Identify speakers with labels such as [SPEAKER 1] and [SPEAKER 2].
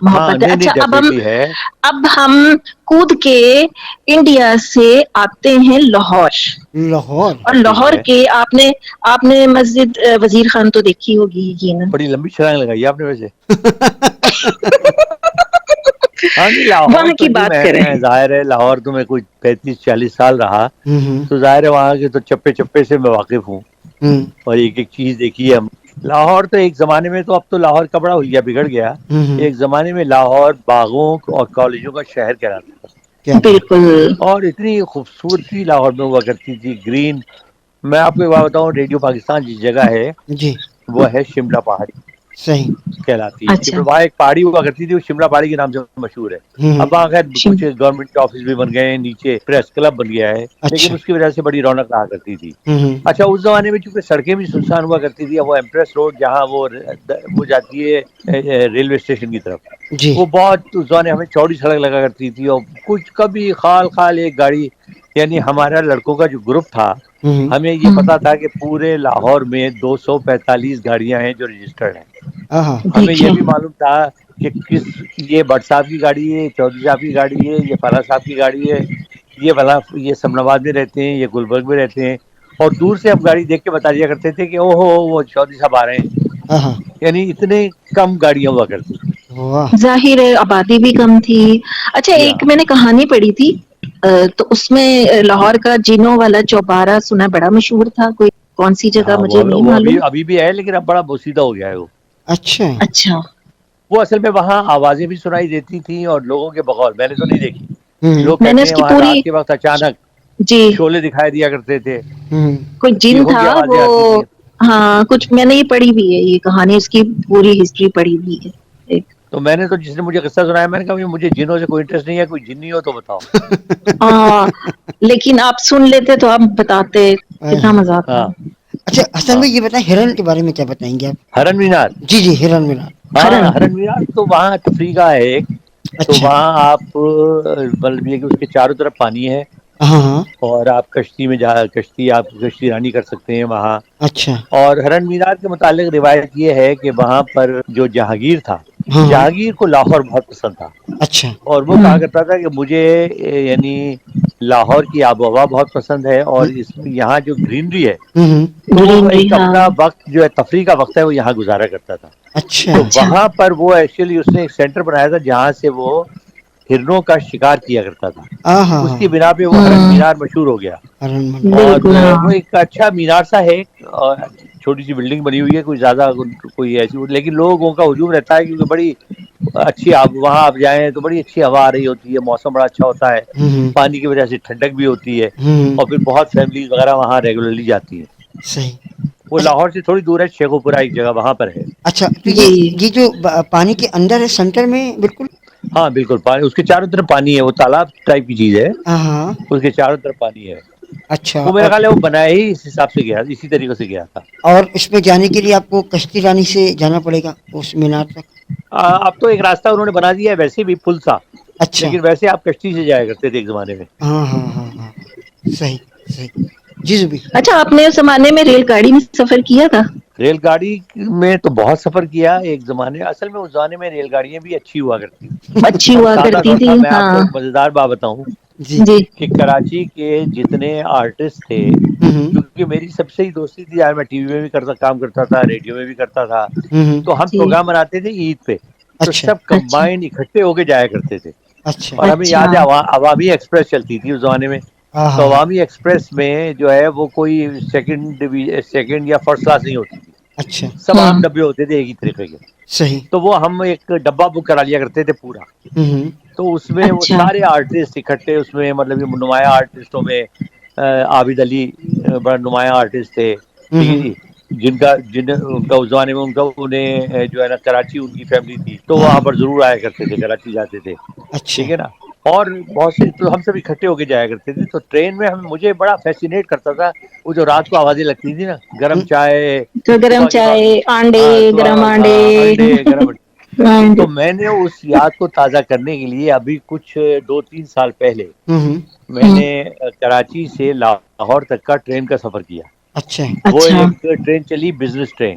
[SPEAKER 1] محبت ہے.
[SPEAKER 2] نہیں نہیں
[SPEAKER 1] اچھا
[SPEAKER 2] ڈیفینیٹلی ہے.
[SPEAKER 1] اب ہم کود کے انڈیا سے آتے ہیں لاہور.
[SPEAKER 3] لاہور.
[SPEAKER 1] اور
[SPEAKER 2] ٹھیک
[SPEAKER 1] لاہور
[SPEAKER 2] ہے.
[SPEAKER 1] کے آپ نے مسجد وزیر خان تو دیکھی ہوگی یقینا.
[SPEAKER 2] بڑی لمبی چھلانگ لگائی آپ نے ویسے. ہاں جی لاہور
[SPEAKER 1] وہاں
[SPEAKER 2] تو
[SPEAKER 1] کی
[SPEAKER 2] جی
[SPEAKER 1] بات کریں.
[SPEAKER 2] میں ظاہر ہے لاہور تو میں کچھ 35-40 سال رہا
[SPEAKER 3] ہوں
[SPEAKER 2] تو ظاہر ہے وہاں کے تو چپے چپے سے میں واقف ہوں
[SPEAKER 3] ہوں
[SPEAKER 2] اور ایک ایک چیز دیکھی ہے. ہم لاہور تو ایک زمانے میں تو اب تو لاہور کا بڑا ہولیہ بگڑ گیا.
[SPEAKER 3] ہوں
[SPEAKER 2] ایک زمانے میں لاہور باغوں اور کالجوں کا شہر کہلاتا تھا
[SPEAKER 3] کیا بات.
[SPEAKER 1] بالکل.
[SPEAKER 2] اور اتنی خوبصورتی لاہور میں ہوا کرتی تھی گرین. میں آپ کو ایک بات بتاؤں ریڈیو پاکستان جس جگہ ہے
[SPEAKER 3] جی
[SPEAKER 2] وہ ہے شملہ پہاڑی
[SPEAKER 3] صحیح.
[SPEAKER 2] کہلاتی ہے.
[SPEAKER 1] اچھا.
[SPEAKER 2] وہاں ایک پہاڑی ہوا کرتی تھی وہ شملہ پہاڑی کے نام سے مشہور ہے.
[SPEAKER 3] ہوں
[SPEAKER 2] اب وہاں خیر کچھ گورنمنٹ آفس بھی بن گئے ہیں نیچے پریس کلب بن گیا ہے لیکن
[SPEAKER 3] اچھا.
[SPEAKER 2] اس کی وجہ سے بڑی رونق رہا کرتی تھی.
[SPEAKER 3] ہوں
[SPEAKER 2] اچھا اس زمانے میں چونکہ سڑکیں بھی سنسان ہوا کرتی تھی. اب وہ ایمپریس روڈ جہاں وہ جاتی ہے ریلوے اسٹیشن کی طرف
[SPEAKER 3] جی.
[SPEAKER 2] وہ بہت اس زمانے ہمیں چوڑی سڑک لگا کرتی تھی اور کچھ کبھی خال خال ایک گاڑی یعنی ہمارا لڑکوں کا جو گروپ تھا
[SPEAKER 3] ہوں
[SPEAKER 2] ہمیں یہ پتا تھا کہ پورے لاہور میں 245 گاڑیاں ہیں جو رجسٹرڈ ہیں.
[SPEAKER 3] ہاں
[SPEAKER 2] ہمیں یہ
[SPEAKER 1] دیکھیں.
[SPEAKER 2] بھی معلوم تھا کہ یہ بٹ صاحب کی گاڑی ہے, چودھری صاحب کی گاڑی ہے, یہ فلاں صاحب کی گاڑی ہے, یہ فلاں یہ سمن آباد میں رہتے ہیں, یہ گلبرگ میں رہتے ہیں. اور دور سے ہم گاڑی دیکھ کے بتا دیا کرتے تھے کہ او ہو وہ چودھری صاحب آ رہے ہیں.
[SPEAKER 3] ہاں.
[SPEAKER 2] یعنی اتنے کم گاڑیاں ہوا کرتی تھی.
[SPEAKER 3] واہ.
[SPEAKER 1] ظاہر ہے آبادی بھی کم تھی. اچھا
[SPEAKER 2] جی
[SPEAKER 1] ایک
[SPEAKER 2] ہاں
[SPEAKER 1] میں نے کہانی پڑھی تھی تو اس میں لاہور کا جینوں والا چوبارہ سنا بڑا مشہور تھا. کوئی کون سی جگہ
[SPEAKER 2] ہاں
[SPEAKER 1] مجھے نہیں
[SPEAKER 2] وہ
[SPEAKER 1] معلوم.
[SPEAKER 2] ابھی بھی ہے لیکن اب بڑا بوسیدہ ہو گیا ہے وہ.
[SPEAKER 3] اچھا.
[SPEAKER 1] اچھا.
[SPEAKER 2] وہ اصل میں وہاں آوازیں بھی سنائی دیتی تھیں اور لوگوں کے بغور میں نے تو نہیں دیکھی.
[SPEAKER 3] ہوں
[SPEAKER 2] لوگ
[SPEAKER 1] میں نے
[SPEAKER 2] کہتے
[SPEAKER 1] اس
[SPEAKER 2] ہیں
[SPEAKER 1] کی
[SPEAKER 2] وہاں
[SPEAKER 1] پوری
[SPEAKER 2] رات کے وقت اچانک
[SPEAKER 1] جی
[SPEAKER 2] شعلے دکھائی دیا کرتے تھے,
[SPEAKER 3] ہوں
[SPEAKER 1] کوئی جن
[SPEAKER 2] چیخوں
[SPEAKER 1] تھا
[SPEAKER 2] کی
[SPEAKER 1] وہ.
[SPEAKER 2] آوازیں آتی تھیں.
[SPEAKER 1] ہاں کچھ میں نے یہ پڑھی بھی ہے یہ کہانی اس کی پوری ہسٹری پڑھی بھی ہے ایک.
[SPEAKER 2] تو میں نے تو جس نے مجھے قصہ سنایا میں نے کہا مجھے جنوں سے کوئی انٹرسٹ نہیں ہے, کوئی جنی ہو تو بتاؤ.
[SPEAKER 1] ہاں لیکن آپ سن لیتے تو آپ بتاتے کتنا مزہ آتا.
[SPEAKER 2] ہاں
[SPEAKER 3] اچھا حسن
[SPEAKER 2] ہاں
[SPEAKER 3] بھائی یہ بتائیں ہرن کے بارے میں کیا بتائیں گے آپ.
[SPEAKER 2] ہرن مینار.
[SPEAKER 3] جی جی ہرن مینار.
[SPEAKER 2] ہاں
[SPEAKER 1] ہرن.
[SPEAKER 2] ہرن مینار تو وہاں تفریح گاہ ہے ایک. تو
[SPEAKER 3] اچھا.
[SPEAKER 2] وہاں آپ مطلب یہ کہ اس کے چاروں طرف پانی ہے
[SPEAKER 3] ہاں ہاں.
[SPEAKER 2] اور آپ کشتی میں آپ کشتی رانی کر سکتے ہیں وہاں.
[SPEAKER 3] اچھا.
[SPEAKER 2] اور ہرن مینار کے متعلق روایت یہ ہے کہ وہاں پر جو جہانگیر تھا
[SPEAKER 3] ہاں ہاں.
[SPEAKER 2] جہانگیر کو لاہور بہت پسند تھا
[SPEAKER 3] اچھا.
[SPEAKER 2] اور وہ کہا کرتا تھا کہ مجھے یعنی لاہور کی آب و ہوا بہت پسند ہے اور اس میں یہاں جو گرینری ہے
[SPEAKER 3] ہوں.
[SPEAKER 2] تو وہ
[SPEAKER 1] گرینری
[SPEAKER 2] ایک
[SPEAKER 1] ہاں.
[SPEAKER 2] اپنا وقت جو ہے تفریح کا وقت ہے وہ یہاں گزارا کرتا تھا.
[SPEAKER 3] اچھا.
[SPEAKER 2] تو وہاں پر وہ ایکچولی اس نے ایک سینٹر بنایا تھا جہاں سے وہ ہرنوں کا شکار کیا کرتا تھا.
[SPEAKER 3] ہاں ہاں
[SPEAKER 2] اس
[SPEAKER 3] ہاں.
[SPEAKER 2] کی بنا پہ وہ ہرن مینار مشہور ہو گیا.
[SPEAKER 3] ہرن مینار.
[SPEAKER 2] اور
[SPEAKER 1] بالکل ہاں.
[SPEAKER 2] وہ ایک اچھا مینار سا ہے اور چھوٹی سی بلڈنگ بنی ہوئی ہے, کوئی زیادہ کوئی ایسی لیکن لوگوں کا ہجوم رہتا ہے کیونکہ بڑی اچھی وہاں آپ جائیں تو بڑی اچھی ہوا آ رہی ہوتی ہے, موسم بڑا اچھا ہوتا ہے,
[SPEAKER 3] ہوں
[SPEAKER 2] پانی کی وجہ سے ٹھنڈک بھی ہوتی ہے
[SPEAKER 3] ہوں.
[SPEAKER 2] اور پھر بہت فیملیز وغیرہ وہاں ریگولرلی جاتی ہیں.
[SPEAKER 3] صحیح.
[SPEAKER 2] وہ
[SPEAKER 3] اچھا
[SPEAKER 2] لاہور سے تھوڑی دور ہے, شیخو پورہ ایک جگہ وہاں پر ہے.
[SPEAKER 3] اچھا تو
[SPEAKER 1] جی
[SPEAKER 3] یہ جو پانی کے اندر ہے سینٹر میں بالکل.
[SPEAKER 2] ہاں بالکل پانی اس کے چاروں طرف پانی ہے, وہ تالاب ٹائپ کی چیز ہے,
[SPEAKER 3] ہاں ہاں.
[SPEAKER 2] اس کے چاروں طرف پانی ہے.
[SPEAKER 3] اچھا.
[SPEAKER 2] وہ میرا خیال ہے وہ بنایا ہی اس حساب سے گیا اسی طریقے سے گیا تھا.
[SPEAKER 3] اور اس میں جانے کے لیے آپ کو کشتی رانی سے جانا پڑے گا اس مینار تک.
[SPEAKER 2] اب تو ایک راستہ انہوں نے بنا دیا ہے ویسے بھی پل سا,
[SPEAKER 3] اچھا.
[SPEAKER 2] لیکن ویسے آپ کشتی سے جایا کرتے تھے ایک زمانے میں.
[SPEAKER 3] ہاں ہاں ہاں ہاں ہاں صحیح صحیح. جی زبی.
[SPEAKER 1] اچھا آپ نے اس زمانے میں ریل گاڑی میں سفر کیا تھا.
[SPEAKER 2] ریل گاڑی میں تو بہت سفر کیا ایک زمانے, اصل میں اس زمانے میں ریل گاڑیاں بھی اچھی ہوا کرتی تھیں.
[SPEAKER 1] اچھی
[SPEAKER 2] اور
[SPEAKER 1] ہوا
[SPEAKER 2] سادہ
[SPEAKER 1] کرتی
[SPEAKER 2] سا
[SPEAKER 1] تھی
[SPEAKER 2] تھا. میں آپ کو
[SPEAKER 1] ہاں.
[SPEAKER 2] ایک مزیدار بات بتاؤں
[SPEAKER 3] جی.
[SPEAKER 2] کہ کراچی کے جتنے آرٹسٹ تھے
[SPEAKER 3] ہوں
[SPEAKER 2] کیونکہ میری سب سے ہی دوستی تھی یار, میں ٹی وی میں بھی کام کرتا تھا, ریڈیو میں بھی کرتا تھا,
[SPEAKER 3] ہوں.
[SPEAKER 2] تو ہم
[SPEAKER 1] جی
[SPEAKER 2] پروگرام بناتے تھے عید پہ تو
[SPEAKER 3] اچھا
[SPEAKER 2] سب
[SPEAKER 1] اچھا
[SPEAKER 2] کمبائنڈ اکٹھے ہو کے جایا کرتے تھے.
[SPEAKER 3] اچھا.
[SPEAKER 2] اور ہمیں
[SPEAKER 1] اچھا
[SPEAKER 2] یاد ہے عوامی ایکسپریس چلتی تھی اس زمانے میں.
[SPEAKER 3] ہاں
[SPEAKER 2] تو
[SPEAKER 3] ہاں ہاں.
[SPEAKER 2] عوامی ایکسپریس میں جو ہے وہ کوئی سیکنڈ یا فرسٹ کلاس نہیں ہوتی تھی,
[SPEAKER 3] اچھا.
[SPEAKER 2] سب عام
[SPEAKER 1] ہوں
[SPEAKER 2] ڈبے ہوتے تھے ایک ہی طریقے کے.
[SPEAKER 3] صحیح.
[SPEAKER 2] تو وہ ہم ایک ڈبہ بک کرا لیا کرتے تھے پورا.
[SPEAKER 3] ہوں.
[SPEAKER 2] تو اس میں وہ
[SPEAKER 1] اچھا
[SPEAKER 2] سارے آرٹسٹ اکٹھے اس میں مطلب یہ نمایاں آرٹسٹوں میں عابد علی بڑا نمایاں آرٹسٹ تھے, ٹھیک ہے
[SPEAKER 3] ہوں.
[SPEAKER 2] جی, ان کا اس زمانے میں انہیں جو ہے نا کراچی ان کی فیملی تھی تو
[SPEAKER 3] ہاں
[SPEAKER 2] وہاں
[SPEAKER 3] ہاں.
[SPEAKER 2] پر ضرور آیا کرتے تھے, کراچی جاتے تھے,
[SPEAKER 3] اچھا.
[SPEAKER 2] ٹھیک ہے نا. اور بہت سے تو ہم سب اکٹھے ہو کے جایا کرتے تھے. تو ٹرین میں مجھے بڑا فیسینیٹ کرتا تھا وہ جو رات کو آوازیں لگتی تھی نا, گرم چائے
[SPEAKER 1] تو گرم
[SPEAKER 2] صبح کے
[SPEAKER 1] چائے
[SPEAKER 2] وقت,
[SPEAKER 1] آنڈے
[SPEAKER 2] ہاں صبح کے
[SPEAKER 1] گرم
[SPEAKER 2] وقت,
[SPEAKER 1] آنڈے
[SPEAKER 2] ہاں انڈے گرم.
[SPEAKER 1] آنڈے.
[SPEAKER 2] تو میں نے اس یاد کو تازہ کرنے کے لیے ابھی کچھ 2-3 سال پہلے
[SPEAKER 3] ہوں.
[SPEAKER 2] میں نے کراچی سے لاہور تک کا ٹرین کا سفر کیا.
[SPEAKER 3] اچھا.
[SPEAKER 2] وہ
[SPEAKER 1] اچھا
[SPEAKER 2] ایک ٹرین چلی بزنس ٹرین,